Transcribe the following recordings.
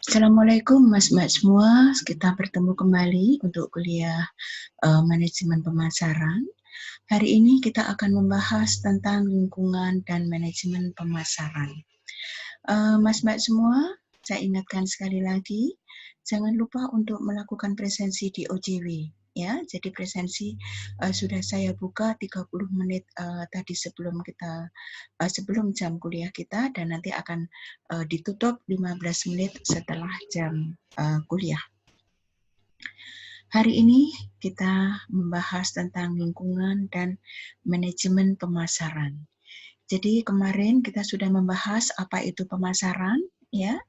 Assalamualaikum Mas-Mbak semua, kita bertemu kembali untuk kuliah manajemen pemasaran. Hari ini kita akan membahas tentang lingkungan dan manajemen pemasaran. Mas-Mbak semua, saya ingatkan sekali lagi, jangan lupa untuk melakukan presensi di OJW. Ya, jadi presensi sudah saya buka 30 menit tadi sebelum jam kuliah kita, dan nanti akan ditutup 15 menit setelah jam kuliah. Hari ini kita membahas tentang lingkungan dan manajemen pemasaran. Jadi kemarin kita sudah membahas apa itu pemasaran, ya.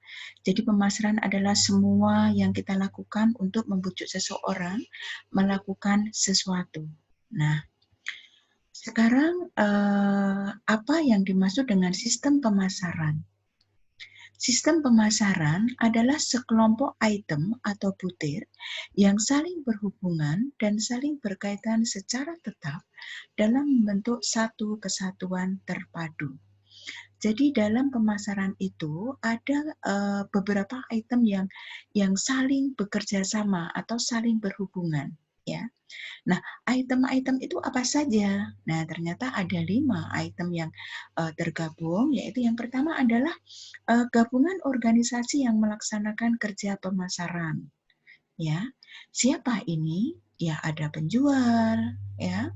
Jadi pemasaran adalah semua yang kita lakukan untuk membujuk seseorang melakukan sesuatu. Nah, sekarang apa yang dimaksud dengan sistem pemasaran? Sistem pemasaran adalah sekelompok item atau butir yang saling berhubungan dan saling berkaitan secara tetap dalam membentuk satu kesatuan terpadu. Jadi dalam pemasaran itu ada beberapa item yang saling bekerja sama atau saling berhubungan, ya. Nah, item-item itu apa saja? Nah, ternyata ada 5 item yang tergabung, yaitu yang pertama adalah gabungan organisasi yang melaksanakan kerja pemasaran. Ya, siapa ini? Ya, ada penjual, ya,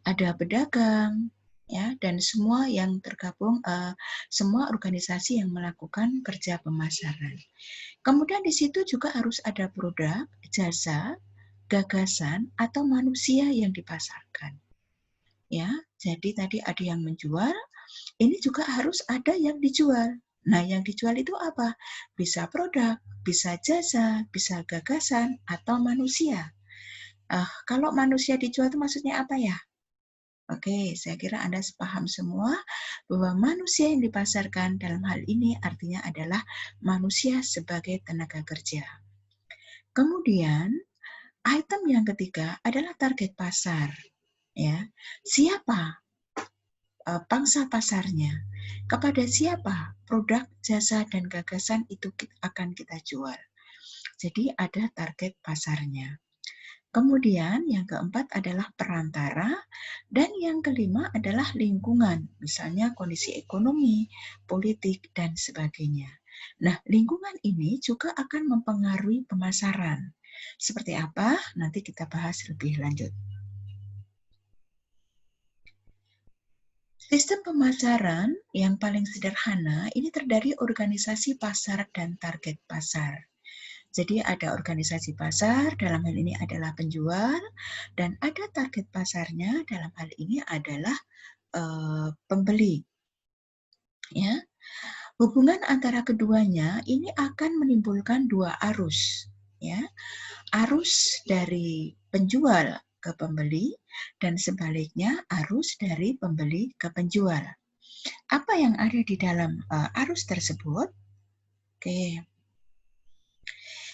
ada pedagang, ya, dan semua yang tergabung, semua organisasi yang melakukan kerja pemasaran. Kemudian di situ juga harus ada produk, jasa, gagasan, atau manusia yang dipasarkan. Ya, jadi tadi ada yang menjual, ini juga harus ada yang dijual. Nah, yang dijual itu apa? Bisa produk, bisa jasa, bisa gagasan, atau manusia. Kalau manusia dijual itu maksudnya apa ya? Oke, saya kira Anda paham semua bahwa manusia yang dipasarkan dalam hal ini artinya adalah manusia sebagai tenaga kerja. Kemudian, item yang ketiga adalah target pasar. Ya, siapa pangsa pasarnya? Kepada siapa produk, jasa, dan gagasan itu akan kita jual? Jadi ada target pasarnya. Kemudian yang keempat adalah perantara, dan yang kelima adalah lingkungan, misalnya kondisi ekonomi, politik, dan sebagainya. Nah, lingkungan ini juga akan mempengaruhi pemasaran. Seperti apa? Nanti kita bahas lebih lanjut. Sistem pemasaran yang paling sederhana ini terdiri organisasi pasar dan target pasar. Jadi ada organisasi pasar, dalam hal ini adalah penjual, dan ada target pasarnya, dalam hal ini adalah pembeli. Ya, hubungan antara keduanya ini akan menimbulkan dua arus. Ya, arus dari penjual ke pembeli dan sebaliknya arus dari pembeli ke penjual. Apa yang ada di dalam arus tersebut? Oke.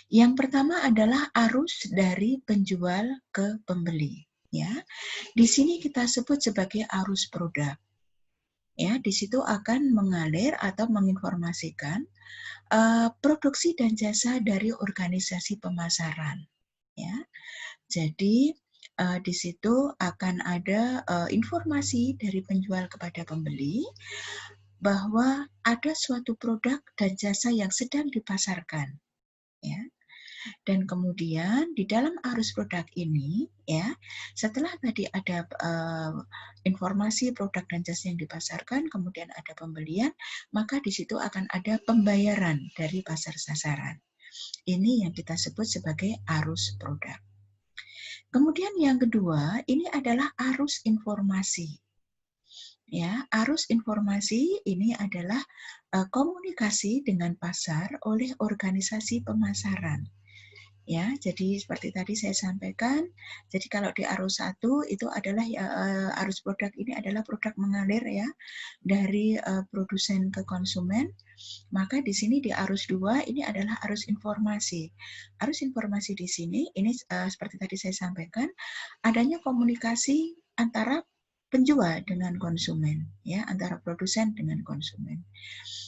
Yang pertama adalah arus dari penjual ke pembeli. Ya, di sini kita sebut sebagai arus produk. Ya, di situ akan mengalir atau menginformasikan produksi dan jasa dari organisasi pemasaran. Ya, jadi di situ akan ada informasi dari penjual kepada pembeli bahwa ada suatu produk dan jasa yang sedang dipasarkan. Ya. Dan kemudian di dalam arus produk ini, ya, setelah tadi ada informasi produk dan jasa yang dipasarkan, kemudian ada pembelian, maka di situ akan ada pembayaran dari pasar sasaran. Ini yang kita sebut sebagai arus produk. Kemudian yang kedua, ini adalah arus informasi. Ya, arus informasi ini adalah komunikasi dengan pasar oleh organisasi pemasaran. Ya, jadi seperti tadi saya sampaikan, jadi kalau di arus 1 itu adalah arus produk ini adalah produk mengalir ya dari produsen ke konsumen, maka di sini di arus 2 ini adalah arus informasi. Arus informasi di sini ini seperti tadi saya sampaikan, adanya komunikasi antara penjual dengan konsumen, ya, antara produsen dengan konsumen.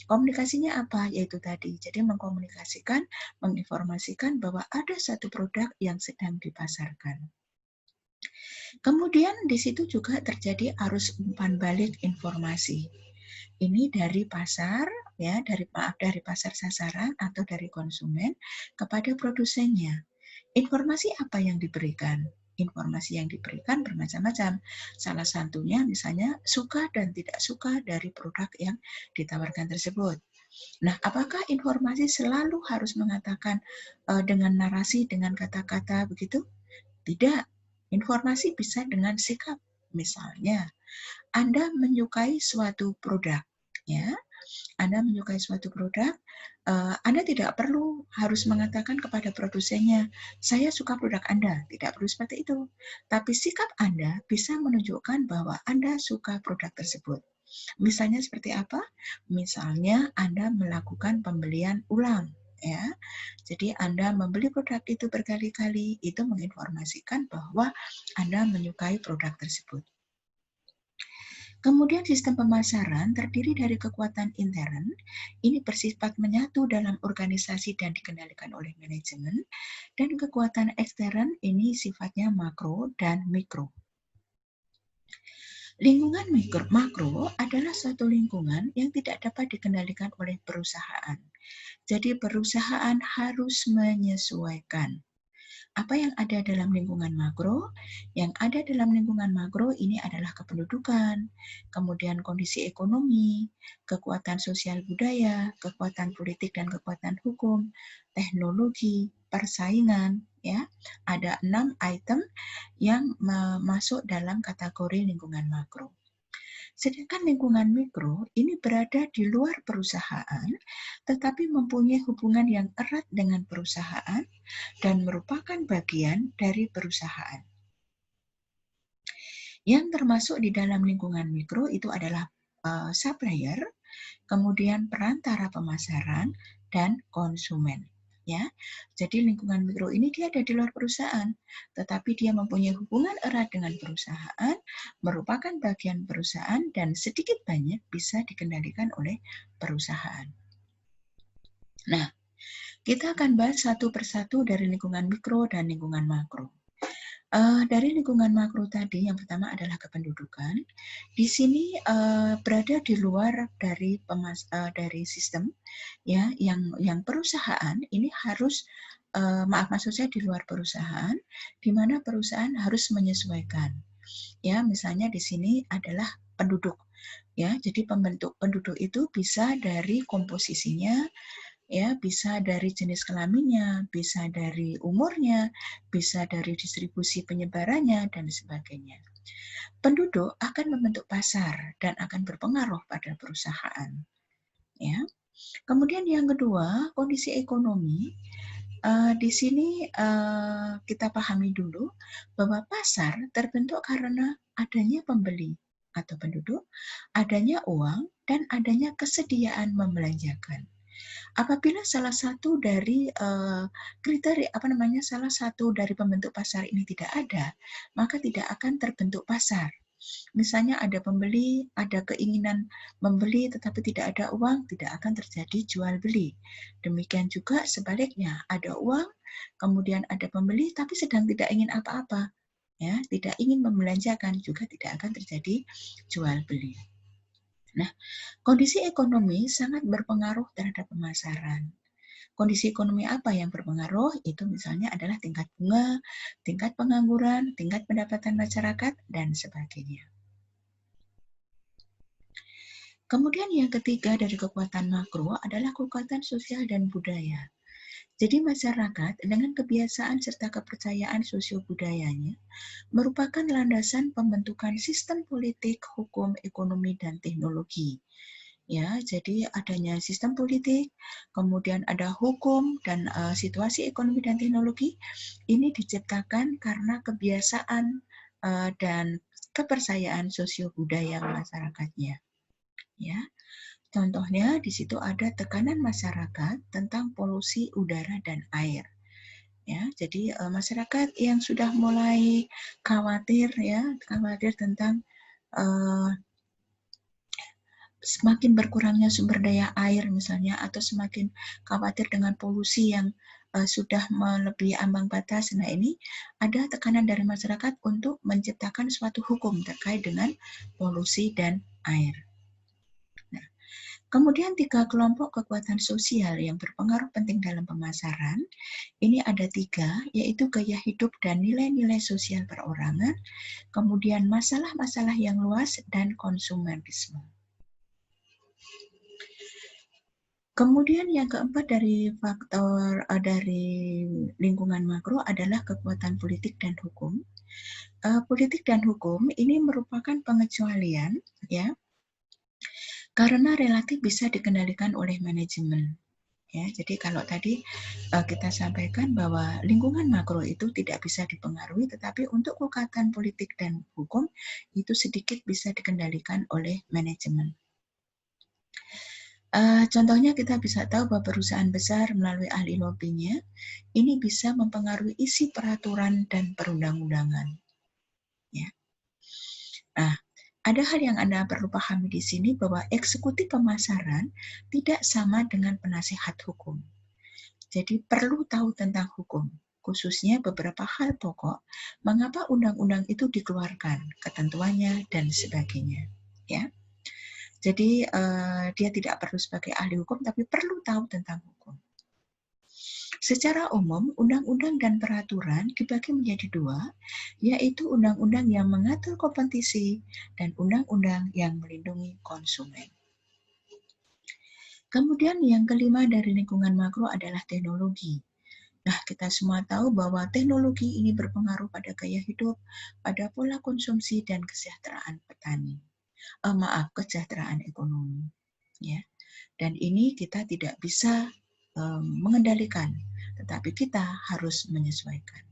Komunikasinya apa? Yaitu tadi, jadi mengkomunikasikan, menginformasikan bahwa ada satu produk yang sedang dipasarkan. Kemudian di situ juga terjadi arus umpan balik informasi. Ini dari pasar, ya, dari pasar sasaran atau dari konsumen kepada produsennya. Informasi apa yang diberikan? Informasi yang diberikan bermacam-macam. Salah satunya misalnya suka dan tidak suka dari produk yang ditawarkan tersebut. Nah, apakah informasi selalu harus mengatakan dengan narasi, dengan kata-kata begitu? Tidak. Informasi bisa dengan sikap. Misalnya, Anda menyukai suatu produk, ya. Anda menyukai suatu produk, Anda tidak perlu harus mengatakan kepada produsennya, saya suka produk Anda. Tidak perlu seperti itu. Tapi sikap Anda bisa menunjukkan bahwa Anda suka produk tersebut. Misalnya seperti apa? Misalnya Anda melakukan pembelian ulang, ya. Jadi Anda membeli produk itu berkali-kali, itu menginformasikan bahwa Anda menyukai produk tersebut. Kemudian sistem pemasaran terdiri dari kekuatan intern, ini bersifat menyatu dalam organisasi dan dikendalikan oleh manajemen, dan kekuatan ekstern ini sifatnya makro dan mikro. Lingkungan makro adalah suatu lingkungan yang tidak dapat dikendalikan oleh perusahaan. Jadi perusahaan harus menyesuaikan apa yang ada dalam lingkungan makro. Yang ada dalam lingkungan makro ini adalah kependudukan, kemudian kondisi ekonomi, kekuatan sosial budaya, kekuatan politik dan kekuatan hukum, teknologi, persaingan, ya. Ada 6 item yang masuk dalam kategori lingkungan makro. Sedangkan lingkungan mikro ini berada di luar perusahaan, tetapi mempunyai hubungan yang erat dengan perusahaan dan merupakan bagian dari perusahaan. Yang termasuk di dalam lingkungan mikro itu adalah supplier, kemudian perantara pemasaran, dan konsumen. Ya, jadi lingkungan mikro ini dia ada di luar perusahaan, tetapi dia mempunyai hubungan erat dengan perusahaan, merupakan bagian perusahaan, dan sedikit banyak bisa dikendalikan oleh perusahaan. Nah, kita akan bahas satu persatu dari lingkungan mikro dan lingkungan makro. Dari lingkungan makro tadi, yang pertama adalah kependudukan. Di sini berada di luar dari sistem, ya, yang perusahaan ini harus maksud saya di luar perusahaan, di mana perusahaan harus menyesuaikan. Ya, misalnya di sini adalah penduduk. Ya, jadi pembentuk penduduk itu bisa dari komposisinya, ya, bisa dari jenis kelaminnya, bisa dari umurnya, bisa dari distribusi penyebarannya, dan sebagainya. Penduduk akan membentuk pasar dan akan berpengaruh pada perusahaan. Ya. Kemudian yang kedua, kondisi ekonomi. Di sini kita pahami dulu bahwa pasar terbentuk karena adanya pembeli atau penduduk, adanya uang, dan adanya kesediaan membelanjakan. Apabila salah satu dari salah satu dari pembentuk pasar ini tidak ada, maka tidak akan terbentuk pasar. Misalnya ada pembeli, ada keinginan membeli tetapi tidak ada uang, tidak akan terjadi jual beli. Demikian juga sebaliknya, ada uang, kemudian ada pembeli tapi sedang tidak ingin apa-apa, ya, tidak ingin membelanjakan, juga tidak akan terjadi jual beli. Nah, kondisi ekonomi sangat berpengaruh terhadap pemasaran. Kondisi ekonomi apa yang berpengaruh? Itu misalnya adalah tingkat bunga, tingkat pengangguran, tingkat pendapatan masyarakat, dan sebagainya. Kemudian yang ketiga dari kekuatan makro adalah kekuatan sosial dan budaya. Jadi masyarakat dengan kebiasaan serta kepercayaan sosio-budayanya merupakan landasan pembentukan sistem politik, hukum, ekonomi, dan teknologi. Ya, jadi adanya sistem politik, kemudian ada hukum dan situasi ekonomi dan teknologi ini diciptakan karena kebiasaan dan kepercayaan sosio-budaya masyarakatnya. Ya, contohnya di situ ada tekanan masyarakat tentang polusi udara dan air. Ya, jadi masyarakat yang sudah mulai khawatir, ya, khawatir tentang semakin berkurangnya sumber daya air misalnya, atau semakin khawatir dengan polusi yang sudah melebihi ambang batas. Nah, ini ada tekanan dari masyarakat untuk menciptakan suatu hukum terkait dengan polusi dan air. Nah, kemudian 3 kelompok kekuatan sosial yang berpengaruh penting dalam pemasaran, ini ada 3, yaitu gaya hidup dan nilai-nilai sosial perorangan, kemudian masalah-masalah yang luas, dan konsumerisme. Kemudian yang keempat dari faktor dari lingkungan makro adalah kekuatan politik dan hukum. Politik dan hukum ini merupakan pengecualian, ya, karena relatif bisa dikendalikan oleh manajemen. Ya, jadi kalau tadi kita sampaikan bahwa lingkungan makro itu tidak bisa dipengaruhi, tetapi untuk kekuatan politik dan hukum itu sedikit bisa dikendalikan oleh manajemen. Contohnya kita bisa tahu bahwa perusahaan besar melalui ahli lobbynya ini bisa mempengaruhi isi peraturan dan perundang-undangan. Ya. Nah, ada hal yang Anda perlu pahami di sini bahwa eksekutif pemasaran tidak sama dengan penasihat hukum. Jadi perlu tahu tentang hukum, khususnya beberapa hal pokok, mengapa undang-undang itu dikeluarkan, ketentuannya dan sebagainya. Ya. Jadi dia tidak perlu sebagai ahli hukum, tapi perlu tahu tentang hukum. Secara umum, undang-undang dan peraturan dibagi menjadi 2, yaitu undang-undang yang mengatur kompetisi dan undang-undang yang melindungi konsumen. Kemudian yang kelima dari lingkungan makro adalah teknologi. Nah, kita semua tahu bahwa teknologi ini berpengaruh pada gaya hidup, pada pola konsumsi dan kesejahteraan petani. Kesejahteraan ekonomi, ya. Dan ini kita tidak bisa mengendalikan, tetapi kita harus menyesuaikan.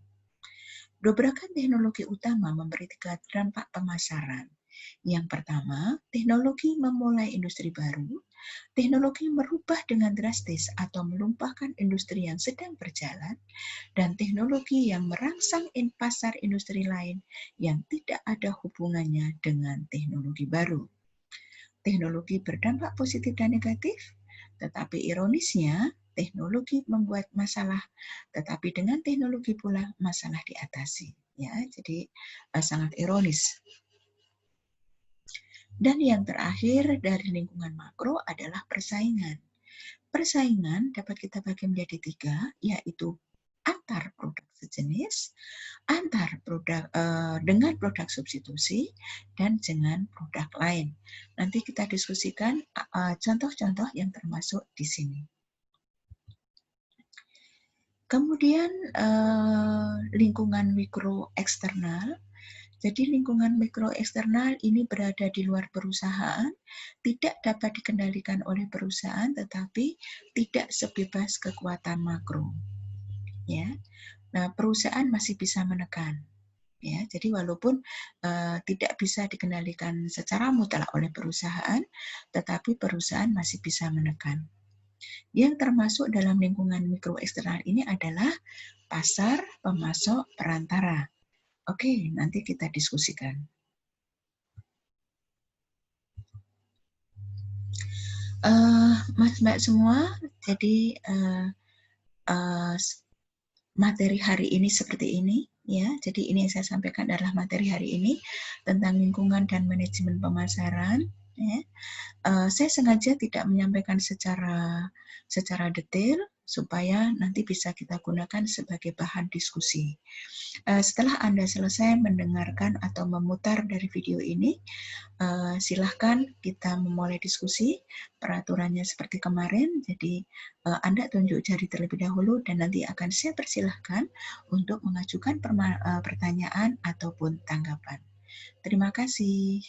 Dobrakan teknologi utama memberi 3 dampak pemasaran. Yang pertama, teknologi memulai industri baru. Teknologi merubah dengan drastis atau melumpahkan industri yang sedang berjalan, dan teknologi yang merangsang pasar industri lain yang tidak ada hubungannya dengan teknologi baru. Teknologi berdampak positif dan negatif, tetapi ironisnya teknologi membuat masalah, tetapi dengan teknologi pula masalah diatasi. Ya, jadi sangat ironis. Dan yang terakhir dari lingkungan makro adalah persaingan. Persaingan dapat kita bagi menjadi 3, yaitu antar produk sejenis, antar produk dengan produk substitusi, dan dengan produk lain. Nanti kita diskusikan contoh-contoh yang termasuk di sini. Kemudian lingkungan mikro eksternal. Jadi lingkungan mikro eksternal ini berada di luar perusahaan, tidak dapat dikendalikan oleh perusahaan, tetapi tidak sebebas kekuatan makro. Ya, nah perusahaan masih bisa menekan. Ya, jadi walaupun tidak bisa dikendalikan secara mutlak oleh perusahaan, tetapi perusahaan masih bisa menekan. Yang termasuk dalam lingkungan mikro eksternal ini adalah pasar, pemasok, perantara. Oke, nanti kita diskusikan. Mas Mbak semua, jadi materi hari ini seperti ini, ya. Jadi ini yang saya sampaikan adalah materi hari ini tentang lingkungan dan manajemen pemasaran. Ya. Saya sengaja tidak menyampaikan secara detail supaya nanti bisa kita gunakan sebagai bahan diskusi. Setelah Anda selesai mendengarkan atau memutar dari video ini, silahkan kita memulai diskusi. Peraturannya seperti kemarin, jadi Anda tunjuk jari terlebih dahulu dan nanti akan saya persilahkan untuk mengajukan pertanyaan ataupun tanggapan. Terima kasih.